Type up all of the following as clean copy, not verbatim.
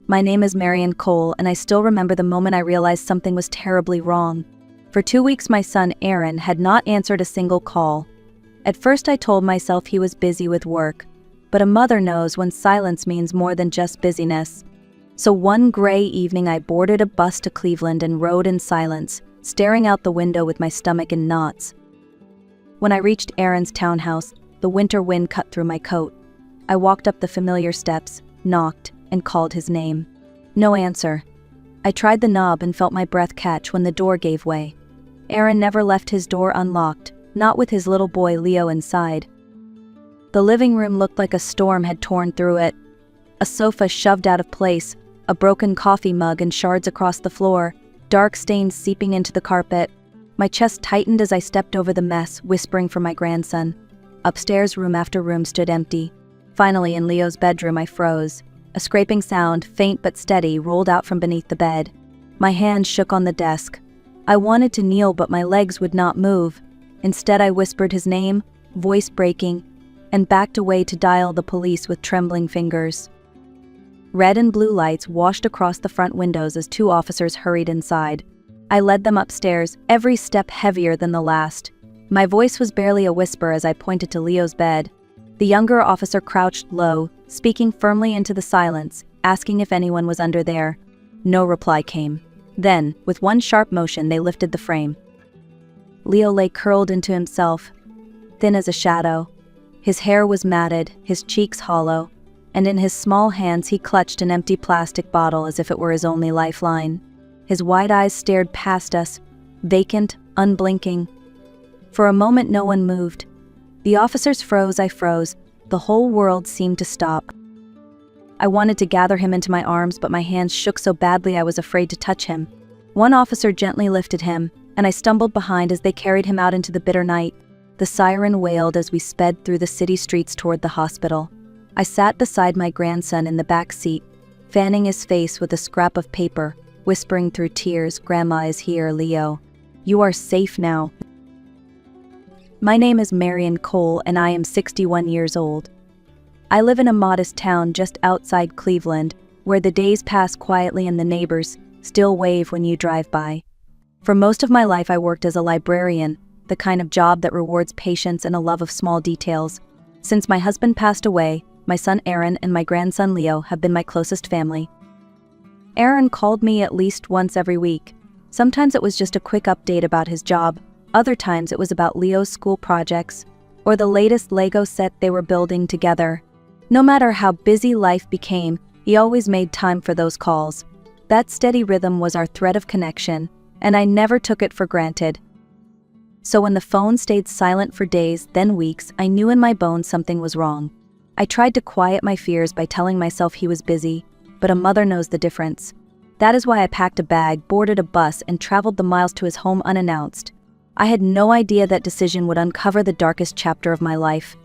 My name is Marion Cole, and I still remember the moment I realized something was terribly wrong. For 2 weeks, my son Aaron had not answered a single call. At first, I told myself he was busy with work, but a mother knows when silence means more than just busyness. So one gray evening, I boarded a bus to Cleveland and rode in silence, staring out the window with my stomach in knots. When I reached Aaron's townhouse, the winter wind cut through my coat. I walked up the familiar steps, knocked, and called his name. No answer. I tried the knob and felt my breath catch when the door gave way. Aaron never left his door unlocked, not with his little boy Leo inside. The living room looked like a storm had torn through it. A sofa shoved out of place, a broken coffee mug and shards across the floor, dark stains seeping into the carpet. My chest tightened as I stepped over the mess, whispering for my grandson. Upstairs, room after room stood empty. Finally, in Leo's bedroom, I froze. A scraping sound, faint but steady, rolled out from beneath the bed. My hands shook on the desk. I wanted to kneel, but my legs would not move. Instead, I whispered his name, voice breaking, and backed away to dial the police with trembling fingers. Red and blue lights washed across the front windows as 2 officers hurried inside. I led them upstairs, every step heavier than the last. My voice was barely a whisper as I pointed to Leo's bed. The younger officer crouched low, speaking firmly into the silence, asking if anyone was under there. No reply came. Then, with one sharp motion, they lifted the frame. Leo lay curled into himself, thin as a shadow. His hair was matted, his cheeks hollow, and in his small hands he clutched an empty plastic bottle as if it were his only lifeline. His wide eyes stared past us, vacant, unblinking. For a moment no one moved. The officers froze, I froze. The whole world seemed to stop. I wanted to gather him into my arms, but my hands shook so badly I was afraid to touch him. One officer gently lifted him, and I stumbled behind as they carried him out into the bitter night. The siren wailed as we sped through the city streets toward the hospital. I sat beside my grandson in the back seat, fanning his face with a scrap of paper, whispering through tears, "Grandma is here, Leo. You are safe now." My name is Marion Cole, and I am 61 years old. I live in a modest town just outside Cleveland, where the days pass quietly and the neighbors still wave when you drive by. For most of my life, I worked as a librarian, the kind of job that rewards patience and a love of small details. Since my husband passed away, my son Aaron and my grandson Leo have been my closest family. Aaron called me at least once every week. Sometimes it was just a quick update about his job. Other times it was about Leo's school projects or the latest Lego set they were building together. No matter how busy life became, he always made time for those calls. That steady rhythm was our thread of connection, and I never took it for granted. So when the phone stayed silent for days, then weeks, I knew in my bones something was wrong. I tried to quiet my fears by telling myself he was busy, but a mother knows the difference. That is why I packed a bag, boarded a bus, and traveled the miles to his home unannounced. I had no idea that decision would uncover the darkest chapter of my life.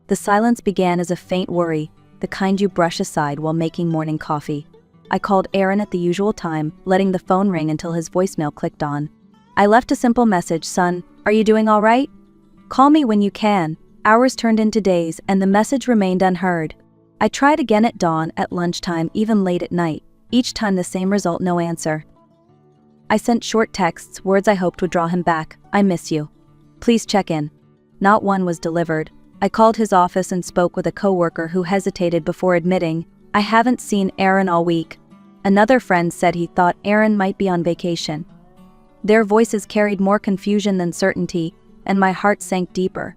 The silence began as a faint worry, the kind you brush aside while making morning coffee. I called Aaron at the usual time, letting the phone ring until his voicemail clicked on. I left a simple message, "Son, are you doing all right? Call me when you can." Hours turned into days, and the message remained unheard. I tried again at dawn, at lunchtime, even late at night. Each time the same result, no answer. I sent short texts, words I hoped would draw him back. "I miss you. Please check in." Not one was delivered. I called his office and spoke with a coworker who hesitated before admitting, "I haven't seen Aaron all week." Another friend said he thought Aaron might be on vacation. Their voices carried more confusion than certainty, and my heart sank deeper.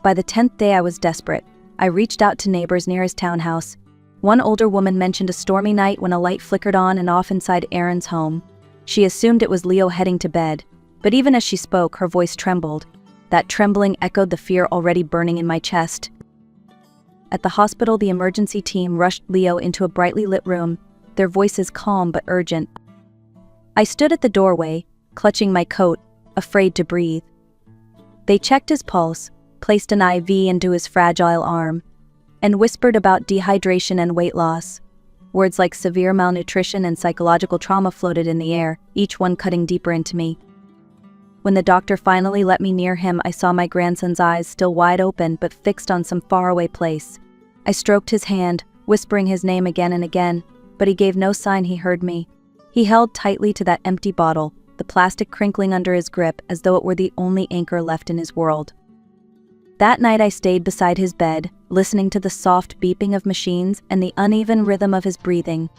By the 10th day, I was desperate. I reached out to neighbors near his townhouse. One older woman mentioned a stormy night when a light flickered on and off inside Aaron's home. She assumed it was Leo heading to bed, but even as she spoke, her voice trembled. That trembling echoed the fear already burning in my chest. At the hospital, the emergency team rushed Leo into a brightly lit room, their voices calm but urgent. I stood at the doorway, clutching my coat, afraid to breathe. They checked his pulse, placed an IV into his fragile arm, and whispered about dehydration and weight loss. Words like severe malnutrition and psychological trauma floated in the air, each one cutting deeper into me. When the doctor finally let me near him, I saw my grandson's eyes still wide open but fixed on some faraway place. I stroked his hand, whispering his name again and again, but he gave no sign he heard me. He held tightly to that empty bottle, the plastic crinkling under his grip as though it were the only anchor left in his world. That night I stayed beside his bed, listening to the soft beeping of machines and the uneven rhythm of his breathing.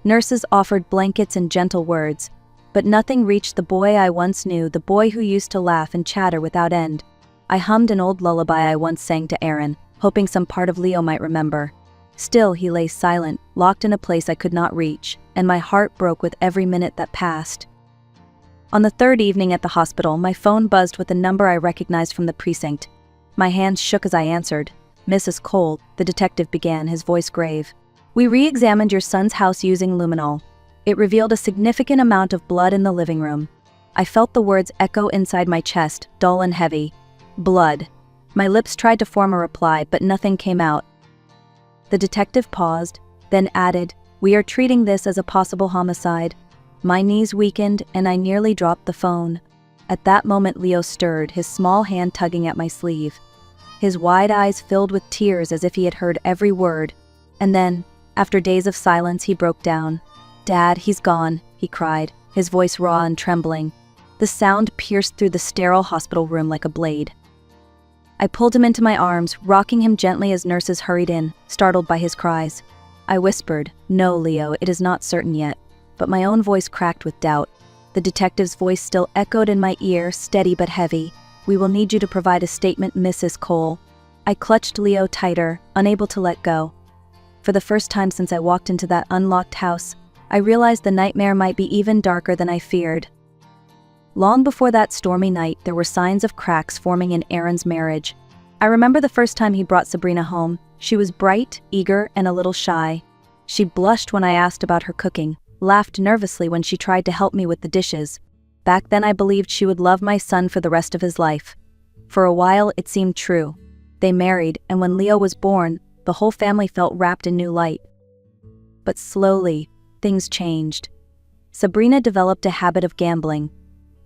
Nurses offered blankets and gentle words, but nothing reached the boy I once knew, the boy who used to laugh and chatter without end. I hummed an old lullaby I once sang to Aaron, hoping some part of Leo might remember. Still, he lay silent, locked in a place I could not reach, and my heart broke with every minute that passed. On the third evening at the hospital, my phone buzzed with a number I recognized from the precinct. My hands shook as I answered. "Mrs. Cole," the detective began, his voice grave. "We re-examined your son's house using luminol. It revealed a significant amount of blood in the living room." I felt the words echo inside my chest, dull and heavy. Blood. My lips tried to form a reply, but nothing came out. The detective paused, then added, "We are treating this as a possible homicide." My knees weakened, and I nearly dropped the phone. At that moment Leo stirred, his small hand tugging at my sleeve. His wide eyes filled with tears as if he had heard every word. And then, after days of silence, he broke down. "Dad, he's gone," he cried, his voice raw and trembling. The sound pierced through the sterile hospital room like a blade. I pulled him into my arms, rocking him gently as nurses hurried in, startled by his cries. I whispered, "No, Leo, it is not certain yet," but my own voice cracked with doubt. The detective's voice still echoed in my ear, steady but heavy. "We will need you to provide a statement, Mrs. Cole." I clutched Leo tighter, unable to let go. For the first time since I walked into that unlocked house, I realized the nightmare might be even darker than I feared. Long before that stormy night, there were signs of cracks forming in Aaron's marriage. I remember the first time he brought Sabrina home. She was bright, eager, and a little shy. She blushed when I asked about her cooking, laughed nervously when she tried to help me with the dishes. Back then I believed she would love my son for the rest of his life. For a while it seemed true. They married, and when Leo was born, the whole family felt wrapped in new light. But slowly, things changed. Sabrina developed a habit of gambling.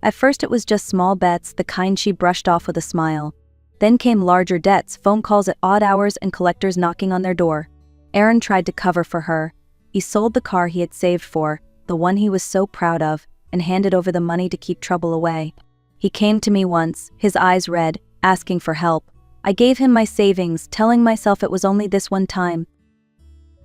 At first it was just small bets, the kind she brushed off with a smile. Then came larger debts, phone calls at odd hours and collectors knocking on their door. Aaron tried to cover for her. He sold the car he had saved for, the one he was so proud of, and handed over the money to keep trouble away. He came to me once, his eyes red, asking for help. I gave him my savings, telling myself it was only this one time.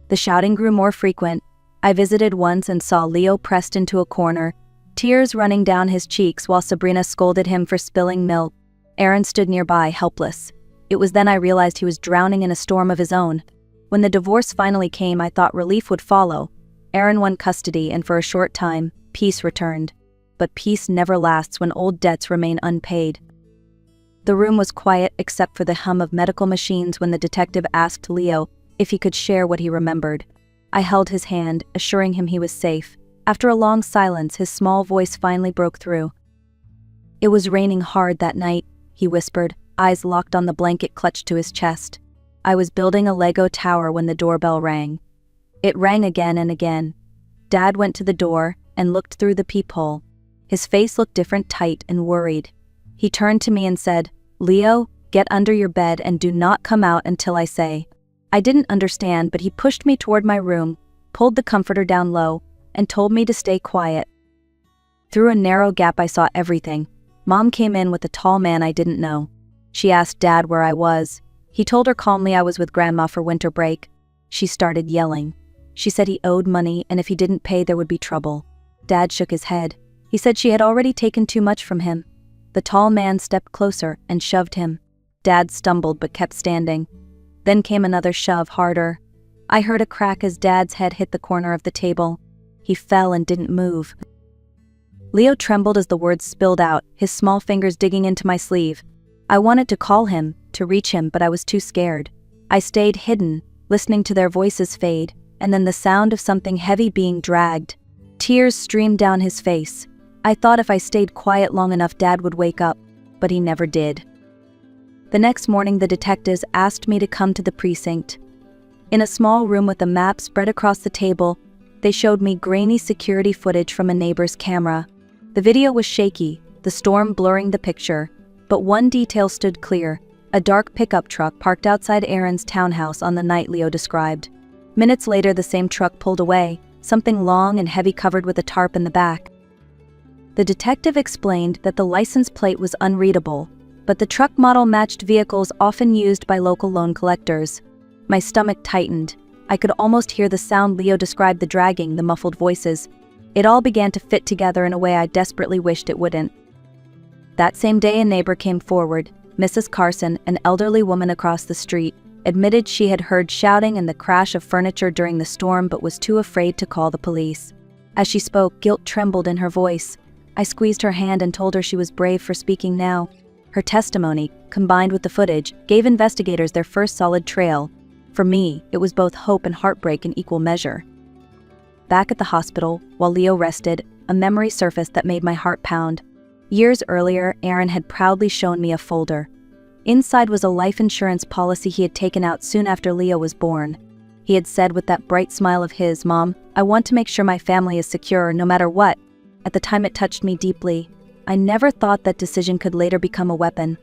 The shouting grew more frequent. I visited once and saw Leo pressed into a corner, tears running down his cheeks while Sabrina scolded him for spilling milk. Aaron stood nearby, helpless. It was then I realized he was drowning in a storm of his own. When the divorce finally came, I thought relief would follow. Aaron won custody, and for a short time, peace returned. But peace never lasts when old debts remain unpaid. The room was quiet except for the hum of medical machines when the detective asked Leo if he could share what he remembered. I held his hand, assuring him he was safe. After a long silence, his small voice finally broke through. "It was raining hard that night," he whispered, eyes locked on the blanket clutched to his chest. "I was building a Lego tower when the doorbell rang." It rang again and again. Dad went to the door and looked through the peephole. His face looked different, tight and worried. He turned to me and said, "Leo, get under your bed and do not come out until I say." I didn't understand, but he pushed me toward my room, pulled the comforter down low, and told me to stay quiet. Through a narrow gap I saw everything. Mom came in with a tall man I didn't know. She asked Dad where I was. He told her calmly I was with Grandma for winter break. She started yelling. She said he owed money, and if he didn't pay there would be trouble. Dad shook his head. He said she had already taken too much from him. The tall man stepped closer and shoved him. Dad stumbled but kept standing. Then came another shove, harder. I heard a crack as Dad's head hit the corner of the table. He fell and didn't move. Leo trembled as the words spilled out, his small fingers digging into my sleeve. I wanted to call him, to reach him, but I was too scared. I stayed hidden, listening to their voices fade, and then the sound of something heavy being dragged. Tears streamed down his face. I thought if I stayed quiet long enough Dad would wake up, but he never did. The next morning the detectives asked me to come to the precinct. In a small room with a map spread across the table, they showed me grainy security footage from a neighbor's camera. The video was shaky, the storm blurring the picture, but one detail stood clear: a dark pickup truck parked outside Aaron's townhouse on the night Leo described. Minutes later, the same truck pulled away, something long and heavy covered with a tarp in the back. The detective explained that the license plate was unreadable, but the truck model matched vehicles often used by local loan collectors. My stomach tightened. I could almost hear the sound Leo described, the dragging, the muffled voices. It all began to fit together in a way I desperately wished it wouldn't. That same day, a neighbor came forward. Mrs. Carson, an elderly woman across the street, admitted she had heard shouting and the crash of furniture during the storm but was too afraid to call the police. As she spoke, guilt trembled in her voice. I squeezed her hand and told her she was brave for speaking now. Her testimony, combined with the footage, gave investigators their first solid trail. For me, it was both hope and heartbreak in equal measure. Back at the hospital, while Leo rested, a memory surfaced that made my heart pound. Years earlier, Aaron had proudly shown me a folder. Inside was a life insurance policy he had taken out soon after Leo was born. He had said with that bright smile of his, "Mom, I want to make sure my family is secure no matter what." At the time, it touched me deeply. I never thought that decision could later become a weapon.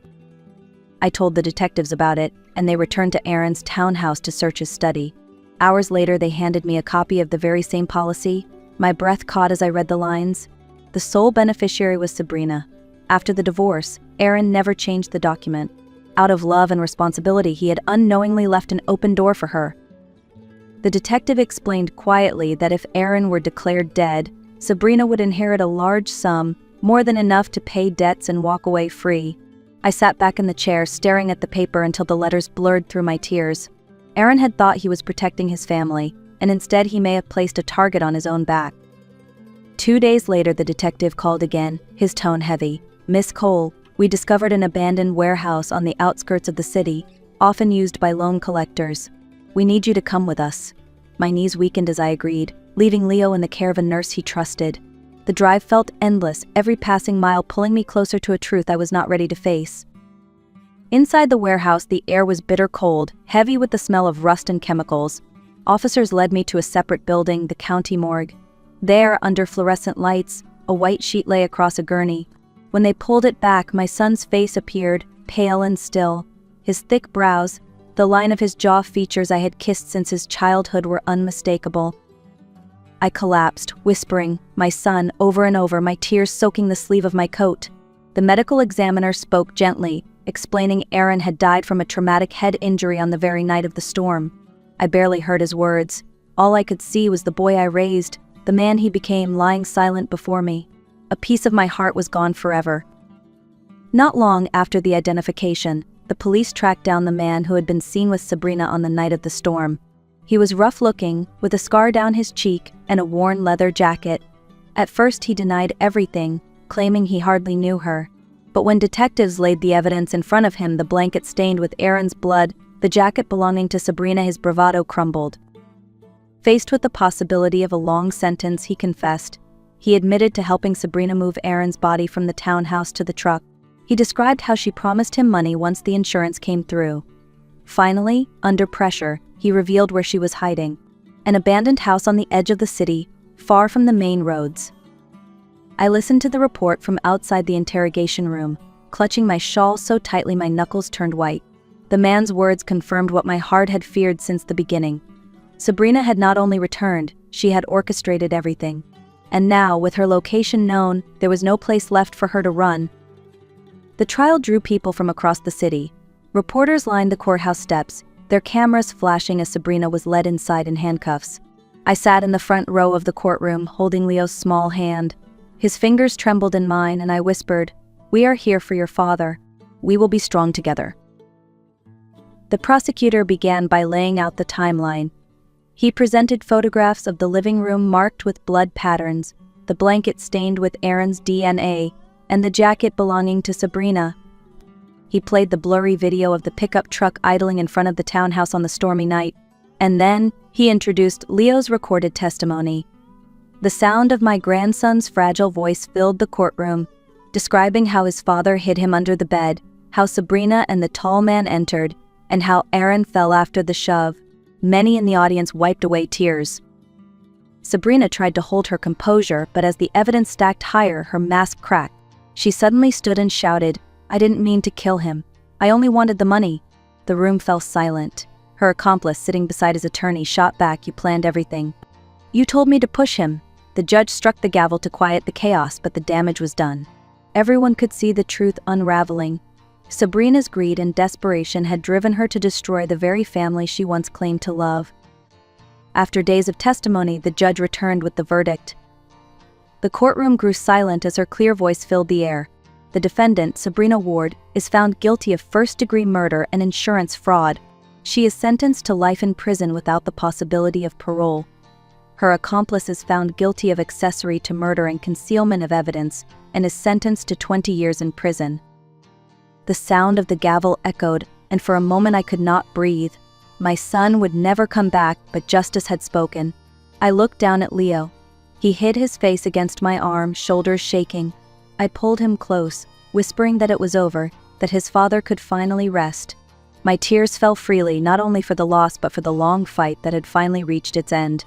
I told the detectives about it, and they returned to Aaron's townhouse to search his study. Hours later, they handed me a copy of the very same policy. My breath caught as I read the lines. The sole beneficiary was Sabrina. After the divorce, Aaron never changed the document. Out of love and responsibility, he had unknowingly left an open door for her. The detective explained quietly that if Aaron were declared dead, Sabrina would inherit a large sum, more than enough to pay debts and walk away free. I sat back in the chair, staring at the paper until the letters blurred through my tears. Aaron had thought he was protecting his family, and instead he may have placed a target on his own back. 2 days later, the detective called again, his tone heavy. "Miss Cole, we discovered an abandoned warehouse on the outskirts of the city, often used by loan collectors. We need you to come with us." My knees weakened as I agreed, leaving Leo in the care of a nurse he trusted. The drive felt endless, every passing mile pulling me closer to a truth I was not ready to face. Inside the warehouse, the air was bitter cold, heavy with the smell of rust and chemicals. Officers led me to a separate building, the county morgue. There, under fluorescent lights, a white sheet lay across a gurney. When they pulled it back, my son's face appeared, pale and still. His thick brows, the line of his jaw, features I had kissed since his childhood, were unmistakable. I collapsed, whispering, "My son," over and over, my tears soaking the sleeve of my coat. The medical examiner spoke gently, explaining Aaron had died from a traumatic head injury on the very night of the storm. I barely heard his words. All I could see was the boy I raised, the man he became, lying silent before me. A piece of my heart was gone forever. Not long after the identification, the police tracked down the man who had been seen with Sabrina on the night of the storm. He was rough-looking, with a scar down his cheek and a worn leather jacket. At first he denied everything, claiming he hardly knew her. But when detectives laid the evidence in front of him, the blanket stained with Aaron's blood, the jacket belonging to Sabrina, his bravado crumbled. Faced with the possibility of a long sentence, he confessed. He admitted to helping Sabrina move Aaron's body from the townhouse to the truck. He described how she promised him money once the insurance came through. Finally, under pressure, he revealed where she was hiding: an abandoned house on the edge of the city, far from the main roads. I listened to the report from outside the interrogation room, clutching my shawl so tightly my knuckles turned white. The man's words confirmed what my heart had feared since the beginning. Sabrina had not only returned, she had orchestrated everything. And now, with her location known, there was no place left for her to run. The trial drew people from across the city. Reporters lined the courthouse steps, their cameras flashing as Sabrina was led inside in handcuffs. I sat in the front row of the courtroom, holding Leo's small hand. His fingers trembled in mine, and I whispered, "We are here for your father. We will be strong together." The prosecutor began by laying out the timeline. He presented photographs of the living room marked with blood patterns, the blanket stained with Aaron's DNA, and the jacket belonging to Sabrina. He played the blurry video of the pickup truck idling in front of the townhouse on the stormy night, and then he introduced Leo's recorded testimony. The sound of my grandson's fragile voice filled the courtroom, describing how his father hid him under the bed, how Sabrina and the tall man entered, and how Aaron fell after the shove. Many in the audience wiped away tears. Sabrina tried to hold her composure, but as the evidence stacked higher, her mask cracked. She suddenly stood and shouted, "I didn't mean to kill him. I only wanted the money." The room fell silent. Her accomplice, sitting beside his attorney, shot back, "You planned everything. You told me to push him." The judge struck the gavel to quiet the chaos, but the damage was done. Everyone could see the truth unraveling. Sabrina's greed and desperation had driven her to destroy the very family she once claimed to love. After days of testimony, the judge returned with the verdict. The courtroom grew silent as her clear voice filled the air. The defendant, Sabrina Ward, is found guilty of first-degree murder and insurance fraud. She is sentenced to life in prison without the possibility of parole. Her accomplice is found guilty of accessory to murder and concealment of evidence and is sentenced to 20 years in prison. The sound of the gavel echoed, and for a moment I could not breathe. My son would never come back, but justice had spoken. I looked down at Leo. He hid his face against my arm, shoulders shaking. I pulled him close, whispering that it was over, that his father could finally rest. My tears fell freely, not only for the loss but for the long fight that had finally reached its end.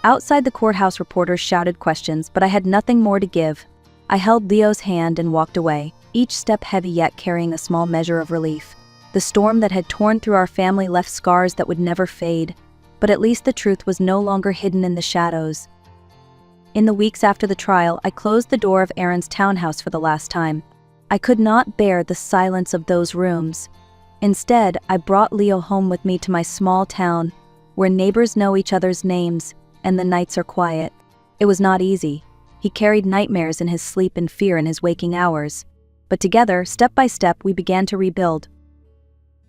Outside the courthouse, reporters shouted questions, but I had nothing more to give. I held Leo's hand and walked away, each step heavy yet carrying a small measure of relief. The storm that had torn through our family left scars that would never fade, but at least the truth was no longer hidden in the shadows. In the weeks after the trial, I closed the door of Aaron's townhouse for the last time. I could not bear the silence of those rooms. Instead, I brought Leo home with me to my small town, where neighbors know each other's names and the nights are quiet. It was not easy. He carried nightmares in his sleep and fear in his waking hours. But together, step by step, we began to rebuild.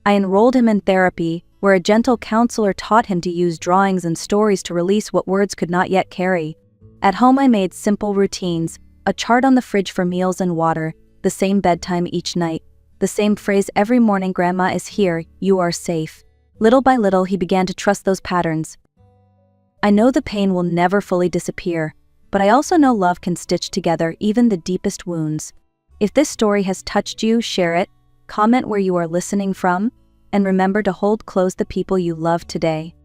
I enrolled him in therapy, where a gentle counselor taught him to use drawings and stories to release what words could not yet carry. At home, I made simple routines, a chart on the fridge for meals and water, the same bedtime each night, the same phrase every morning, "Grandma is here, you are safe." Little by little, he began to trust those patterns. I know the pain will never fully disappear, but I also know love can stitch together even the deepest wounds. If this story has touched you, share it, comment where you are listening from, and remember to hold close the people you love today.